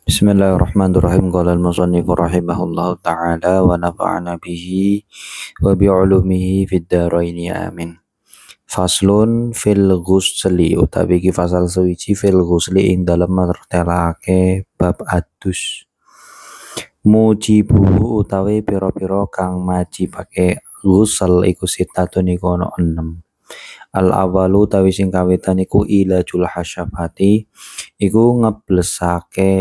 Bismillahirrahmanirrahim. Qala al-musannif rahimahullahu ta'ala wa nafa'ana bihi wa bi'ulumihi fid dharain amin. Faslun fil ghusli utawi iki fasal suwiji fil ghusli ing dalem mertelake bab adus. Mujibu utawi pira-pira kang majibake ghusl iku sitatun iku ana 6. Al awalu utawi sing kawitan iku ilajul hasyafati iku ngeblesake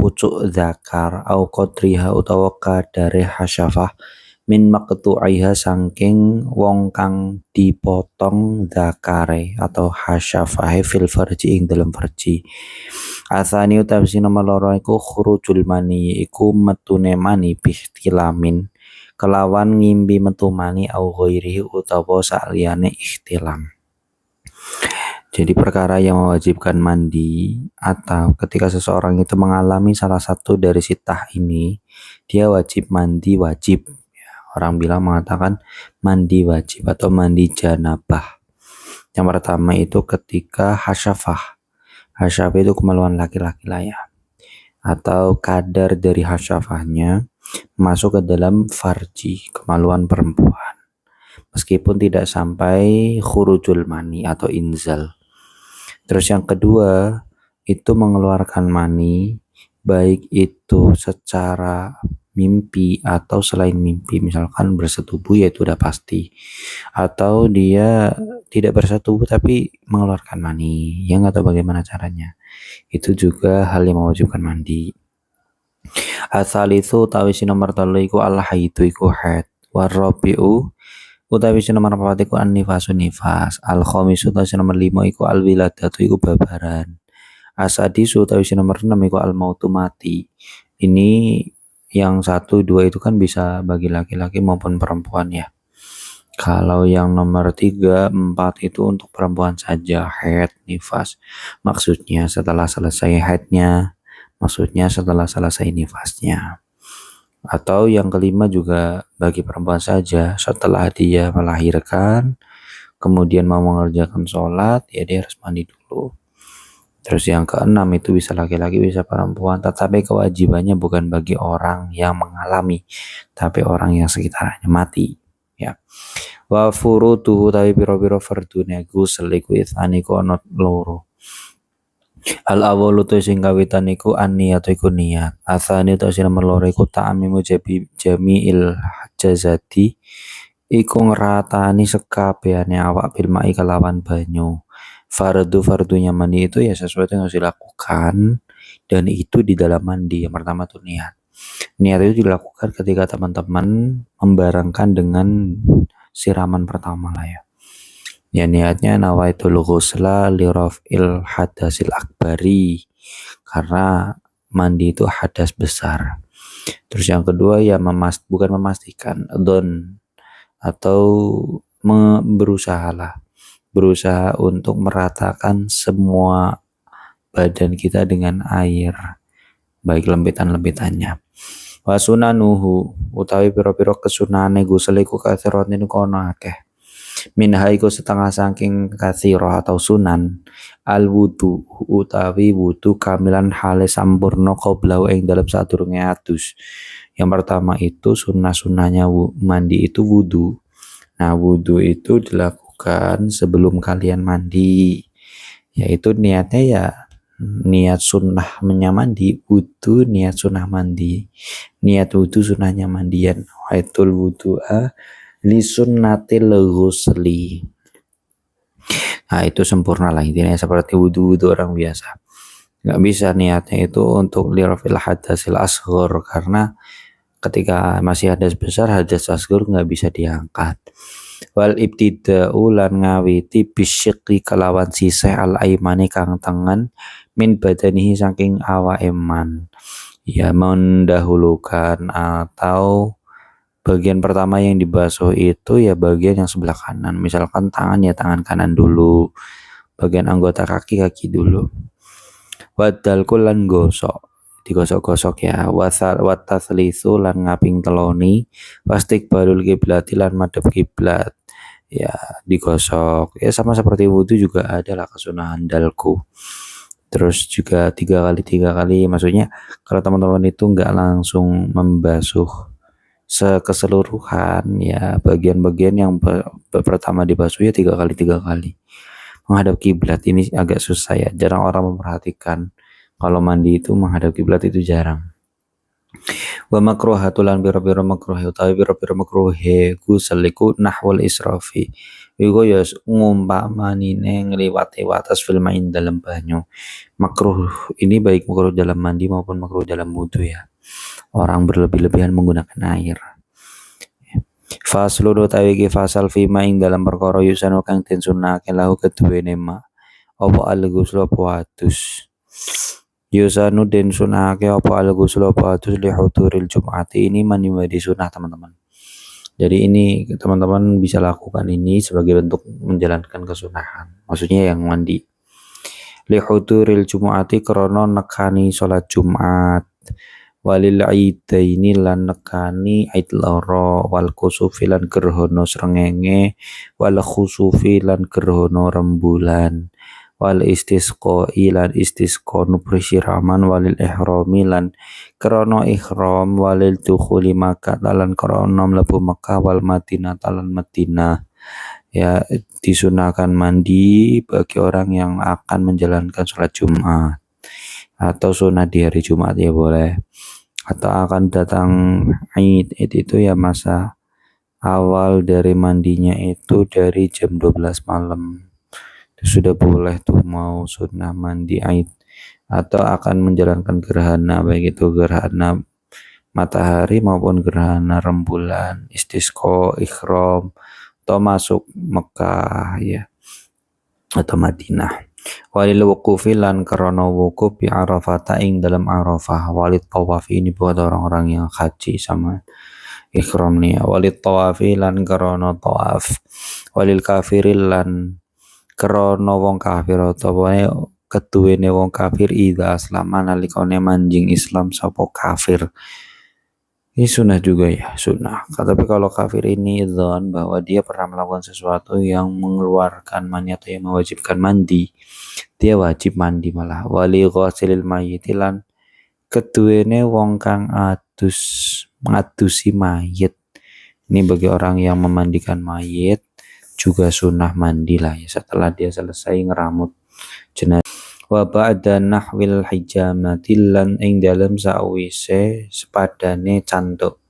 pucuk zakar au qadriha utawa kadare hasyafah min maqtu'iha saking wong kang dipotong zakare atau hasyafahe fil farji ing dalam farji. Asani utawi sing nomor loro iku khurujul mani iku metune mani bihtilamin kelawan ngimbi metu mani au ghairihi utawa saliyane ikhtilam. Jadi perkara yang mewajibkan mandi atau ketika seseorang itu mengalami salah satu dari sitah ini, dia wajib mandi wajib. Orang bilang mengatakan mandi wajib atau mandi janabah. Yang pertama itu ketika hasyafah. Hasyafah itu kemaluan laki-laki lah ya. Atau kadar dari hasyafahnya masuk ke dalam farji, kemaluan perempuan. Meskipun tidak sampai khurujul mani atau inzal. Terus yang kedua itu mengeluarkan mani baik itu secara mimpi atau selain mimpi, misalkan bersetubuh ya itu udah pasti, atau dia tidak bersetubuh tapi mengeluarkan mani, ya nggak tahu bagaimana caranya, itu juga hal yang mewajibkan mandi. Asal itu utawi si nomor 3 iku al haidu iku haid, warabiu utawi si nomor 4 iku an-nifasun nifas, al-khamisu utawi si nomor 5 iku al-wiladatu iku babaran, asadisu utawi si nomor 6 iku al-mautu mati. Ini yang 1, 2 itu kan bisa bagi laki-laki maupun perempuan ya. Kalau yang nomor 3, 4 itu untuk perempuan saja, haid, nifas. Maksudnya setelah selesai haidnya, maksudnya setelah selesai nifasnya. Atau yang kelima juga bagi perempuan saja, setelah dia melahirkan kemudian mau mengerjakan sholat ya dia harus mandi dulu. Terus yang keenam itu bisa laki-laki bisa perempuan, tetapi kewajibannya bukan bagi orang yang mengalami tapi orang yang sekitarnya mati ya. Wa furutuhu tawi pira-pira fardune ghusl iku itsani kono loro. Al awalu tu sing kawitan iku an-niyat iku niat. Asani tu sing nomor loro iku ta'mimu jami'il jazati iku ngeratani sekabehane awak bil ma'i kelawan banyu. Fardunya mandi itu ya sesuatu yang harus dilakukan dan itu di dalam mandi. Yang pertama tuh niat. Niat itu dilakukan ketika teman-teman membarengkan dengan siraman pertama lah ya. Ya niatnya nawaitul ghusla li raf'il hadasil akbari, karena mandi itu hadas besar. Terus yang kedua ya bukan memastikan, don atau berusaha untuk meratakan semua badan kita dengan air, baik lempitan-lempitannya. Wa sunanuhu utawi pira-pira kesunahane ghusl iku katsirotin kono akeh. Minha iku setengah saking katsirah atau sunan al wudu utawi wudu kamilan hale sampurna qabla ing dalam sadurunge adus. Yang pertama itu sunah-sunahnya mandi itu wudu. Nah wudu itu dilakukan sebelum kalian mandi, yaitu niatnya ya niat sunnah mandi, wudu niat sunnah mandi, niat wudu sunnahnya mandian. Waitul wudu'a li sunnatil ghusli. Nah itu sempurna lah intinya, seperti wudu orang biasa. Nggak bisa niatnya itu untuk lirafil hadasil asghar, karena ketika masih hadas besar, hadas asghar nggak bisa diangkat. Wal ibtida'u lan ngawiti bisyikri kelawan sisih al aimani kang tengen min badanihi saking awake man. Ya mendahulukan atau bagian pertama yang dibasuh itu ya bagian yang sebelah kanan. Misalkan tangan ya tangan kanan dulu, bagian anggota kaki dulu. Wadal kulan gosok, digosok-gosok ya. Wataslisu lan ngaping teloni, wastiqbalul kiblati lan madhep kiblat. Ya digosok. Ya sama seperti wudu juga adalah kesunahan dalku. Terus juga 3 kali, maksudnya kalau teman-teman itu nggak langsung membasuh keseluruhan ya, bagian-bagian yang pertama dibasuh ya 3 kali. Menghadap kiblat ini agak susah ya, jarang orang memperhatikan kalau mandi itu menghadap kiblat itu jarang. Wa makruhatulan biro-biro makruh utawi biro-biro makruh gusel iku nahwal israfi. Iku ya ngumpamanine ngliwati watas fil main dalam banyu. Makruh ini baik makruh dalam mandi maupun makruh dalam wudu ya. Orang berlebih-lebihan menggunakan air. Faslun utawi ki fasal fi maing dalam perkara yusanu kang den sunahake lahu keduwene ma. Apa al-ghusl apa wadus. Yusanu den sunahake apa al-ghusl apa wadus li huduril jum'ati, ini mandi sunah teman-teman. Jadi ini teman-teman bisa lakukan ini sebagai bentuk menjalankan kesunahan. Maksudnya yang mandi. Li huduril jum'ati krana nekani salat Jumat. Walil aidaini lan nekani aid loro, wal kusufi lan gerhana srengenge, wal khusufi lan gerhana rembulan, wal istisqai lan istisqa nubrishiraman, walil ihrami lan krana ihram, walil dukhuli Makkah lan krana mlebu Makkah, wal Madinah lan Madinah. Ya, disunahkan mandi bagi orang yang akan menjalankan sholat Jumat atau sunah di hari Jumat ya boleh, atau akan datang Id itu ya masa awal dari mandinya itu dari jam 12 malam itu sudah boleh tuh mau sunnah mandi Id, atau akan menjalankan gerhana baik itu gerhana matahari maupun gerhana rembulan, istisqa, ihram, atau masuk Mekah ya atau Madinah. Walil wukufi lan karena wukuf bi Arafah ing dalam Arafah. Walid tawaf ini buat orang-orang yang haji sama ihram nih. Walid tawafi lan karena tawaf. Walil kafiril lan karena wong kafir utawa keduwene wong kafir idza aslama nalikane manjing Islam sapa kafir. Ini sunnah juga ya, sunnah. Tapi kalau kafir ini dzan bahwa dia pernah melakukan sesuatu yang mengeluarkan mani atau yang mewajibkan mandi, dia wajib mandi malah. Wali ghasilil mayyit lan keduwene wong kang ngadusi mayit. Ini bagi orang yang memandikan mayit juga sunnah mandi lah ya setelah dia selesai ngeramut jenazah. Wa ba'da nahwil hijamati lan ing dalem sawise sepadane cantuk,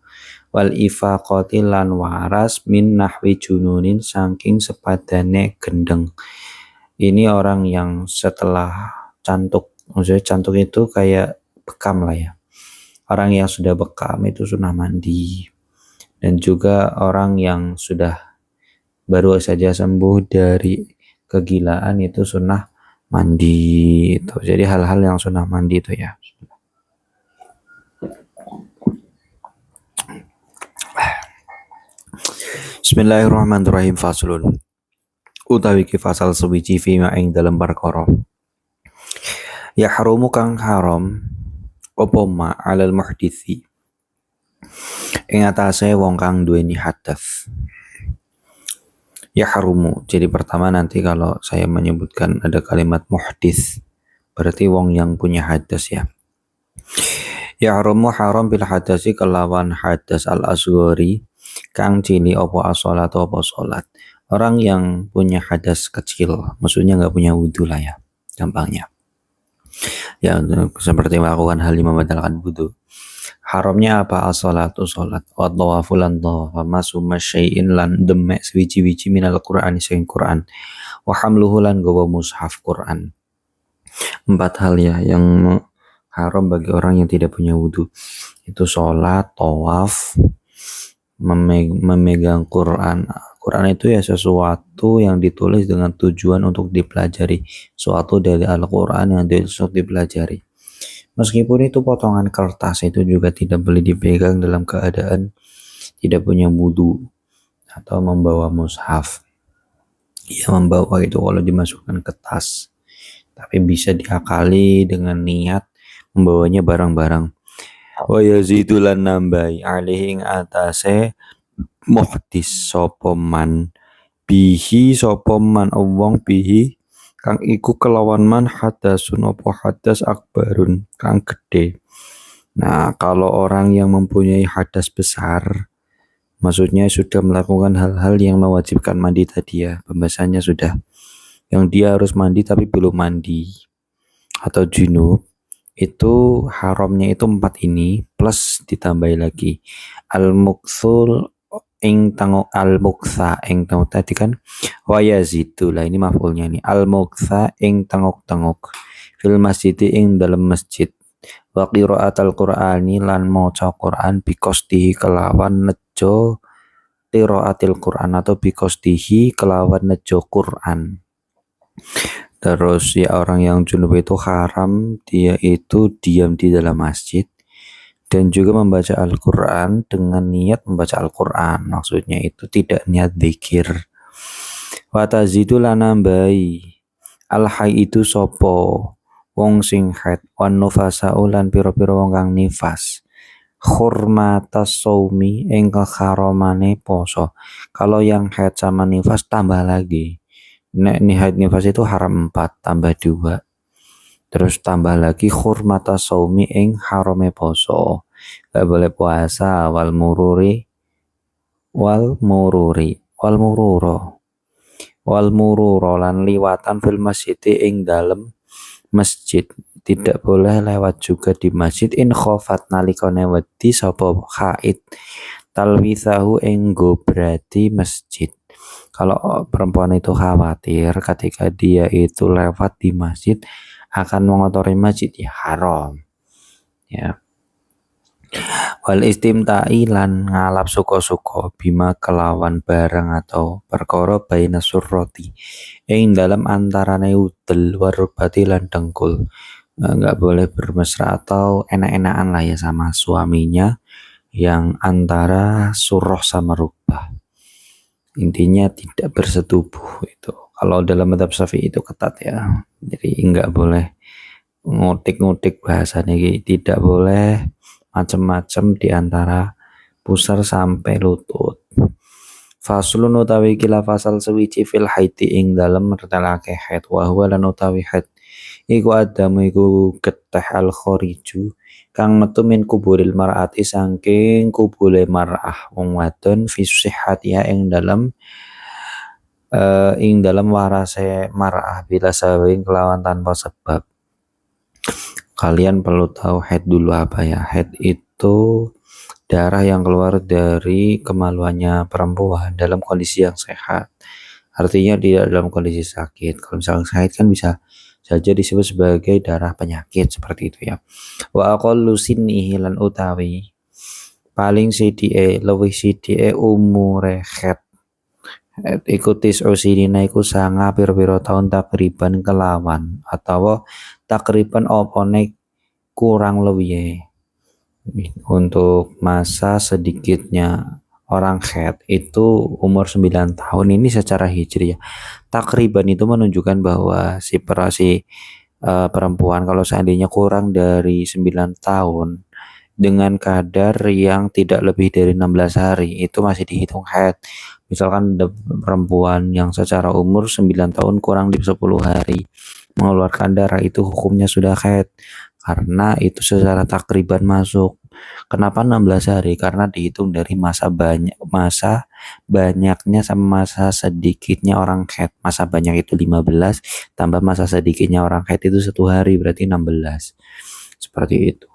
wal ifaqati lan waras min nahwi jununin saking sepadane gendeng. Ini orang yang setelah cantuk, maksudnya cantuk itu kayak bekam lah ya, orang yang sudah bekam itu sunnah mandi, dan juga orang yang sudah baru saja sembuh dari kegilaan itu sunnah mandi itu. Jadi hal-hal yang sunnah mandi itu ya. Bismillahirrahmanirrahim. Faslun utawi ki fasal suwiji fi ma ing dalam perkara ya harumu kang haram apa ma alal muhditsi ing atase wong kang duweni hadas. Ya harumu, jadi pertama nanti kalau saya menyebutkan ada kalimat muhdits berarti wong yang punya hadas ya. Ya harumu haram bil hadasi kelawan hadas al asghari kang cili opo as-shalat opo salat. Orang yang punya hadas kecil, maksudnya nggak punya wudhu lah ya, gampangnya. Ya seperti melakukan hal yang membatalkan wudhu. Haramnya apa? As-salatu salat, wa tawafu lan tawaf, masu masyai'in lan demek swiji-wiji minal Qur'an sing Qur'an, wa hamluhu lan gawa mushaf Qur'an. 4 hal ya yang haram bagi orang yang tidak punya wudhu. Itu salat, tawaf, memegang Qur'an. Quran itu ya sesuatu yang ditulis dengan tujuan untuk dipelajari, suatu dari Al-Quran yang ditulis untuk dipelajari. Meskipun itu potongan kertas, itu juga tidak boleh dipegang dalam keadaan tidak punya wudu atau membawa mushaf. Ya membawa itu kalau dimasukkan ke tas, tapi bisa diakali dengan niat membawanya barang-barang. Wa yazidulan nambai alaihi ing atase muhdis sopoman bihi sopoman wong bihi kang iku kelawan man hadasun opo hadas akbarun kang gede. Nah, kalau orang yang mempunyai hadas besar, maksudnya sudah melakukan hal-hal yang mewajibkan mandi tadi ya, pembahasannya sudah. Yang dia harus mandi tapi belum mandi atau junub, itu haramnya itu 4 ini plus ditambah lagi al-muksul ing tangok al-muksa ing tangok tadi kan wayazidu lah, ini maf'ulnya nih, al-muksa ing tangok-tangok fil masjid ing dalam masjid wa qiraatul qur'ani lan maca Qur'an bikostihi kelawan nejo qiraatil Qur'an atau bikostihi kelawan nejo Qur'an. Terus ya orang yang junub itu haram dia itu diam di dalam masjid dan juga membaca Al-Quran dengan niat membaca Al-Quran, maksudnya itu tidak niat zikir. Watazidu lan nambahi al-hay itu sopo wong sing haid wan nufasa'u lan pira-pira wong kang nifas hurmatas saumi ing keharamane poso. Kalau yang haid sama nifas tambah lagi. Nek haid nifas itu haram 4 tambah 2. Terus tambah lagi hurmata saumi ing harame poso. Gak boleh puasa wal mururo lan liwatan fil masjid ing dalem masjid. Tidak boleh lewat juga di masjid in khofat nalikane wedi sapa haid talwisahu ing berarti masjid. Kalau perempuan itu khawatir ketika dia itu lewat di masjid akan mengotori masjid, ya haram. Ya. Wal istimta'i lan ngalap suko-suko bima kelawan barang atau perkara baina surroti ing dalam antarane udel warubati lan dengkul. Enggak boleh bermesra atau enak-enakan lah ya sama suaminya yang antara surah sama rubah. Intinya tidak bersetubuh itu. Kalau dalam madzhab Syafi'i itu ketat ya. Jadi enggak boleh ngutik-ngutik bahasanya, tidak boleh macam-macam di antara pusar sampai lutut. Faslun utawi kila fasal sewiji fil haiti ing dalem mertelake haid wa huwa lan utawi haid iku adamu iku geteh al khoriju kang metu min kuburil mar'ati saking kubule mar'ah wong wadon fi sihhatiha ing dalam warase mar'ah bila sawing kelawan tanpa sebab. Kalian perlu tahu haid dulu apa ya. Haid itu darah yang keluar dari kemaluannya perempuan dalam kondisi yang sehat. Artinya tidak dalam kondisi sakit. Kalau misalnya sakit kan bisa saja disebut sebagai darah penyakit seperti itu ya. Wa aqallu sinnihi lan utawi paling CDE luwih CDE umure haid ikuti usinina iku sanga pira-pira tahun takriban kelawan atau takriban opone kurang lebih untuk masa sedikitnya orang haid itu umur 9 tahun ini secara hijriah. Takriban itu menunjukkan bahwa si perempuan kalau seandainya kurang dari 9 tahun dengan kadar yang tidak lebih dari 16 hari itu masih dihitung haid. Misalkan perempuan yang secara umur 9 tahun kurang di 10 hari mengeluarkan darah, itu hukumnya sudah haid karena itu secara takriban masuk. Kenapa 16 hari? Karena dihitung dari masa banyaknya sama masa sedikitnya orang haid. Masa banyak itu 15 tambah masa sedikitnya orang haid itu 1 hari berarti 16. Seperti itu.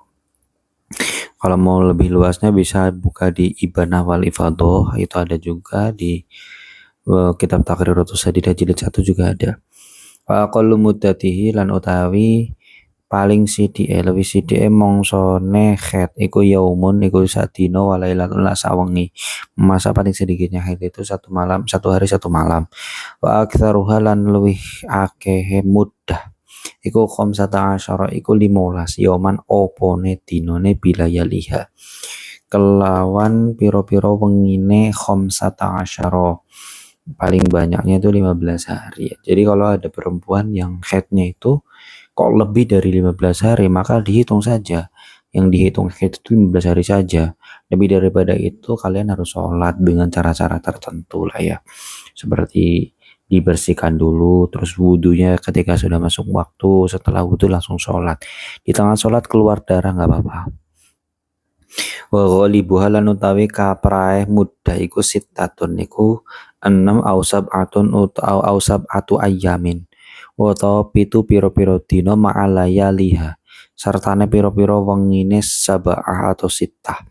Kalau mau lebih luasnya bisa buka di Ibanah wal Ifadah, itu ada juga di kitab Taqriratus Sadidah jilid 1 juga ada. Wa aqallu muddatihi lan utawi paling CDE lebih CDE mongsone haid iku yaumun iku sadina wa lailatul sawengi. Masa paling sedikitnya haid itu 1 malam, 1 hari 1 malam. Wa aktsaruha lan luwih akeh muddah iku khamsata asyara iku 15 yoman opone dinone bilayaliha kelawan piro-piro wengine khamsata asyara paling banyaknya itu 15 hari. Jadi kalau ada perempuan yang haidnya itu kok lebih dari 15 hari maka dihitung saja yang dihitung haid itu 15 hari saja. Lebih daripada itu kalian harus sholat dengan cara-cara tertentu lah ya, seperti dibersihkan dulu, terus wudhunya ketika sudah masuk waktu, setelah wudhu langsung sholat. Di tengah sholat keluar darah nggak apa-apa. Wa ghalibuha lan utawi kaprae mudah iku sittatun niku 6 au sab'atun au sab'atu ayyamin. Utawa pitu piro-piro dina ma'alayaliha. Sertane piro-piro wengine sab'ah atau sittah.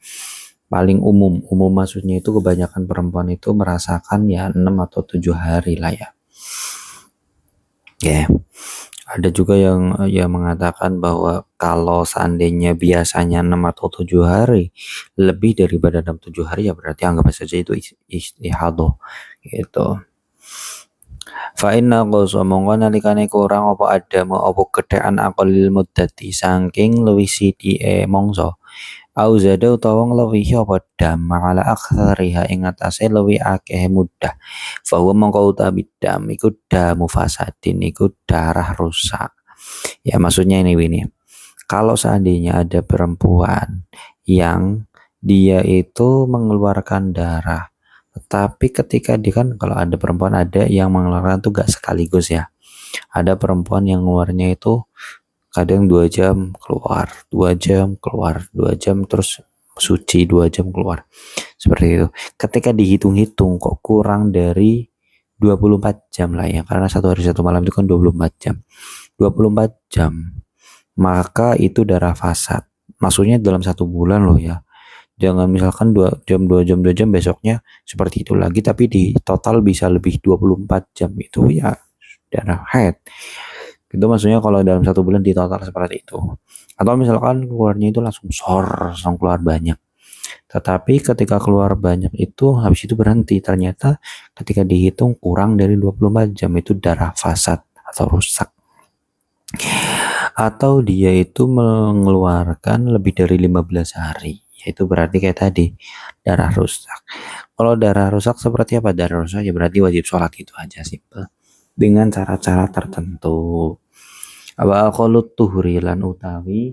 Paling umum maksudnya itu kebanyakan perempuan itu merasakan ya 6 atau 7 hari lah ya. Ya. Ada juga yang mengatakan bahwa kalau seandainya biasanya 6 atau 7 hari, lebih daripada 6-7 hari ya berarti anggap saja itu istihadah gitu. Fa inna qawsa mongko nalikane kurang apa adamu apa gedhekan aqalil muddati saking luwih sithike mongso. Au zada utawa ngluwihi apa dam ala aktsariha ing atase luwih akeh mudah. Fa huwa mongko utawi dam iku damu fasadin iku darah rusak. Ya maksudnya ini. Kalau seandainya ada perempuan yang dia itu mengeluarkan darah, tetapi ketika dia kan kalau ada perempuan ada yang mengeluarkan tuh gak sekaligus ya. Ada perempuan yang keluarnya itu kadang 2 jam keluar, 2 jam keluar, 2 jam terus suci, 2 jam keluar. Seperti itu. Ketika dihitung-hitung kok kurang dari 24 jam lah ya, karena satu hari satu malam itu kan 24 jam. 24 jam maka itu darah fasad. Maksudnya dalam 1 bulan loh ya. Jangan misalkan 2 jam 2 jam 2 jam besoknya seperti itu lagi, tapi di total bisa lebih 24 jam itu ya darah haid. Itu maksudnya kalau dalam 1 bulan di total seperti itu. Atau misalkan keluarnya itu langsung keluar banyak. Tetapi ketika keluar banyak itu habis itu berhenti, ternyata ketika dihitung kurang dari 24 jam itu darah fasad atau rusak. Atau dia itu mengeluarkan lebih dari 15 hari, yaitu berarti kayak tadi darah rusak. Kalau darah rusak seperti apa? Darah rusak ya berarti wajib sholat, itu aja, simple, dengan cara-cara tertentu. Wa aqallut tuhri lan utawi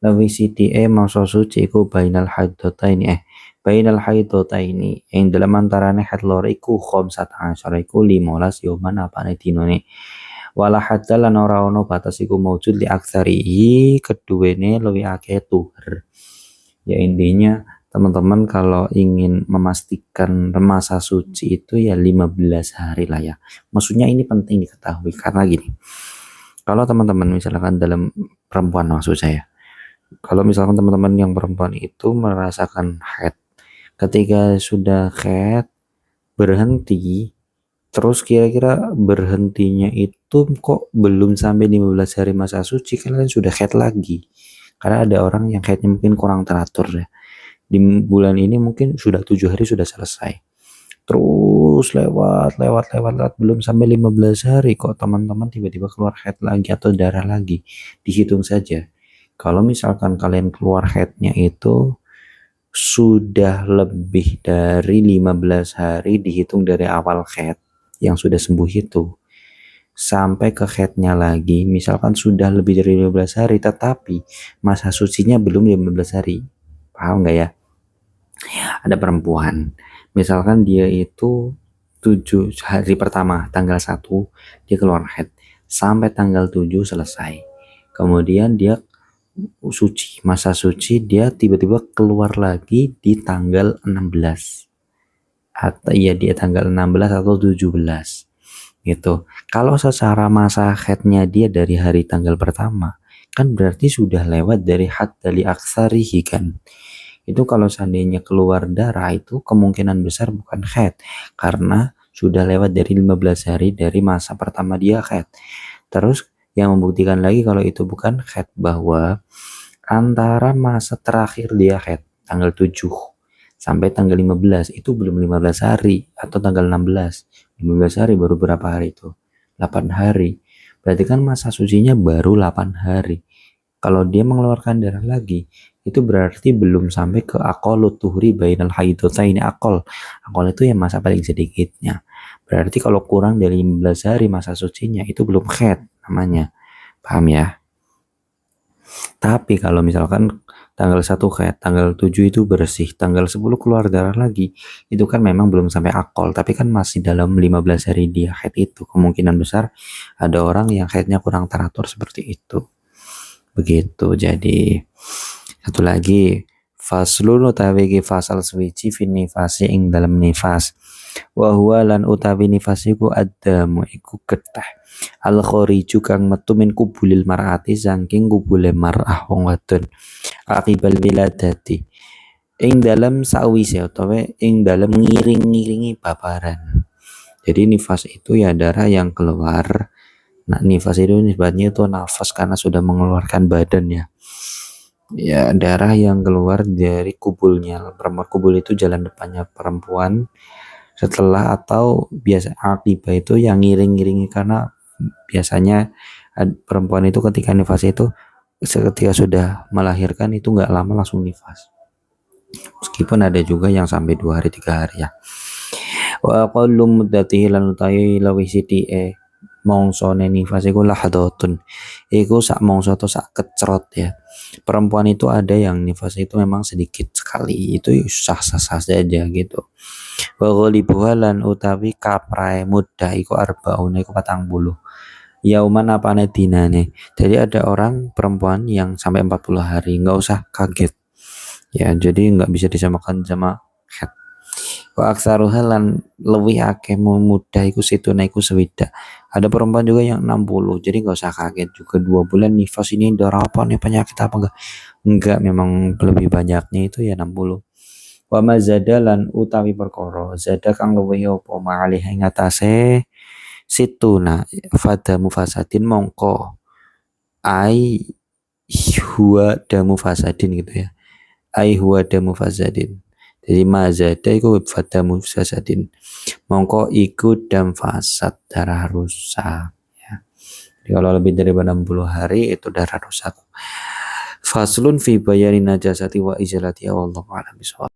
lawi sithike masa suci iku bainal haidataini ing dalam antarane haid loro iku khamsata asyara iku 15 yoman apane dinane. Wala hadda lan ora ono batas iku maujud li aksarihi keduwene luwih akeh tuhur. Ya intinya teman-teman kalau ingin memastikan masa suci itu ya 15 hari lah ya. Maksudnya ini penting diketahui karena gini. Kalau teman-teman misalkan dalam perempuan maksud saya. Kalau misalkan teman-teman yang perempuan itu merasakan haid, ketika sudah haid berhenti, terus kira-kira berhentinya itu kok belum sampai 15 hari masa suci, kalian sudah haid lagi. Karena ada orang yang haidnya mungkin kurang teratur ya. Di bulan ini mungkin sudah 7 hari sudah selesai. Terus lewat belum sampai 15 hari kok teman-teman tiba-tiba keluar haid lagi atau darah lagi. Dihitung saja. Kalau misalkan kalian keluar haidnya itu sudah lebih dari 15 hari dihitung dari awal haid yang sudah sembuh itu sampai ke haidnya lagi, misalkan sudah lebih dari 15 hari tetapi masa sucinya belum 15 hari. Paham nggak ya? Ada perempuan misalkan dia itu 7 hari pertama tanggal 1 dia keluar haid sampai tanggal 7 selesai, kemudian dia suci, masa suci, dia tiba-tiba keluar lagi di tanggal 16 atau ya dia tanggal 16 atau 17 gitu. Kalau secara masa haidnya dia dari hari tanggal pertama kan berarti sudah lewat dari had dari aksarihi kan. Itu kalau seandainya keluar darah itu kemungkinan besar bukan haid karena sudah lewat dari 15 hari dari masa pertama dia haid. Terus yang membuktikan lagi kalau itu bukan haid bahwa antara masa terakhir dia haid tanggal 7 sampai tanggal 15 itu belum 15 hari atau tanggal 16. 15 hari baru berapa hari itu? 8 hari. Berarti kan masa sucinya baru 8 hari. Kalau dia mengeluarkan darah lagi, itu berarti belum sampai ke aqallut tuhri bainal haidataini aqal. Aqal itu yang masa paling sedikitnya. Berarti kalau kurang dari 15 hari masa sucinya itu belum haid namanya. Paham ya? Tapi kalau misalkan tanggal 1 haid, tanggal 7 itu bersih, tanggal 10 keluar darah lagi. Itu kan memang belum sampai akol, tapi kan masih dalam 15 hari dia haid itu. Kemungkinan besar ada orang yang haidnya kurang teratur seperti itu. Begitu. Jadi satu lagi, faslun utawi fasal swiji fin nifasi ing dalam nifas. Wa huwa lan utawi nifas iku adamu iku getah al khariju kang metu min kubulil mar'ati saking kubule mar'ah wong wadon akibal wiladati ing dalam sawise utawa ing dalam ngiring-ngiringi babaran. Jadi nifas itu ya darah yang keluar. Nah, nifas itu nisbatnya itu nafas karena sudah mengeluarkan badan ya. Ya, darah yang keluar dari kubulnya. Perempuan kubul itu jalan depannya perempuan. Setelah atau biasa akibah itu yang ngiring-ngiringi karena biasanya perempuan itu ketika nifas itu ketika sudah melahirkan itu nggak lama langsung nifas. Meskipun ada juga yang sampai 2 hari 3 hari ya. Wa aqallu muddatihi lan utawi luwih sithike mongsone nifas iku lahdotun. Iku sak mongso atau sak kecrot ya. Perempuan itu ada yang nifas itu memang sedikit sekali, itu sah-sah saja gitu. Wa ghalibuha lan utawi kaprae mudah iku arbaun iku 40. Yauman apane dinane. Jadi ada orang perempuan yang sampai 40 hari, nggak usah kaget. Ya, jadi nggak bisa disamakan sama haid. Wa aksaruha lan lebih akeh mudah iku situna iku sewidak. Ada perempuan juga yang 60, jadi nggak usah kaget juga 2 bulan nifas ini darah apa nih, penyakit apa enggak, memang lebih banyaknya itu ya 60. Wa mazada lan utawi perkara zada kang luwih apa ma'alih ing atase situna fadamu fasadin mongko ai huwa damu fasadin gitu ya, ai huwa damu fasadin. Jadi mazada iku fadamu fasadin mongko iku dam fasad, darah rusak ya. Jadi kalau lebih dari 60 hari itu darah rusak. Faslun fi bayani najasati wa izalati wallahu a'lam bishawab.